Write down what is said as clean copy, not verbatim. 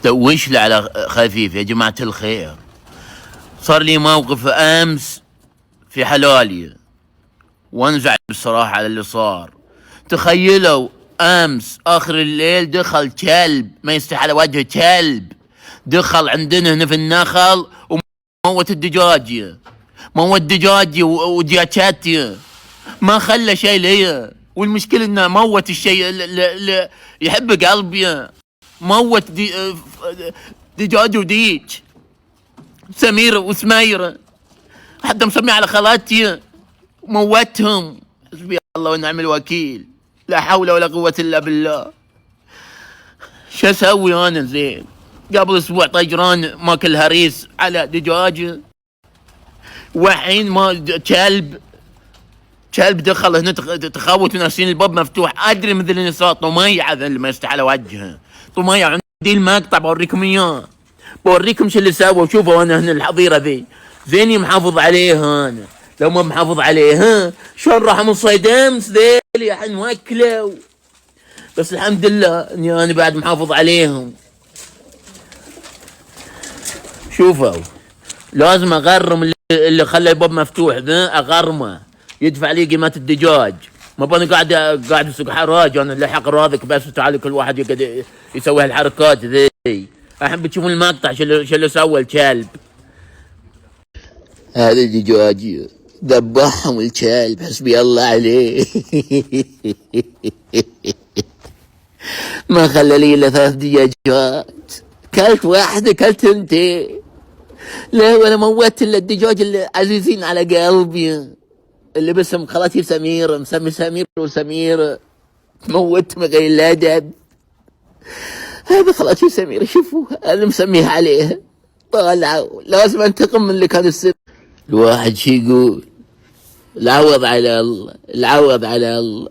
دوش على خفيف يا جماعة الخير. صار لي موقف أمس في حلالي وانزعج بصراحة على اللي صار. تخيلوا أمس آخر الليل دخل كلب ما يستحي على وجهه، كلب دخل عندنا هنا في النخل وموت الدجاج، موت دجاجي ودياتشاتي، ما خلى شيء لي. والمشكلة انه موت الشيء اللي يحب قلبي، موت دجاج وديك سميرة وسميرة، حتى مسمي على خالاتي موتهم. حسبي الله ونعم الوكيل، لا حول ولا قوة الا بالله. شو اسوي انا زين؟ قبل اسبوع طيران ماكل هريس على دجاج، والحين ما كلب دخل هنا تخوت وناسين الباب مفتوح. ادري مثل النساء طميعة اللي ما يستحي على وجهه، طميعة. عندي المقطع بوريكم اياه، بوريكم شو اللي سووا. شوفوا انا هنا الحظيرة ذي زيني محافظ عليها، انا لو ما محافظ عليها شلون راح من صيد امس ذيلي الحين واكلوا. بس الحمد لله اني انا بعد محافظ عليهم. شوفوا لازم اغرم اللي خلى الباب مفتوح ذا، اغرمه يدفع لي قيمة الدجاج. ما باني قاعد اسوق حراج انا، لحق راضك بس تعال كل واحد يقعد يسوي هالحركات ذي. الحين بتشوفون المقطع شو اللي سوى الكلب. هذا الدجاج ذبحهم الكلب، حسبي الله عليه. ما خلى لي الا 3 دجاجات، كلت واحدة كلت انتين. لا ولا موت الا الدجاج اللي عزيزين على قلبي، اللي باسم خالتي سميرة، مسمي سمير وسميرة، موت من غير الادب. هذا خالتي سميرة شوفوها انا مسميها عليها. طالعوا لازم انتقم من اللي كان السبب. الواحد شي يقول العوض على الله، العوض على الله.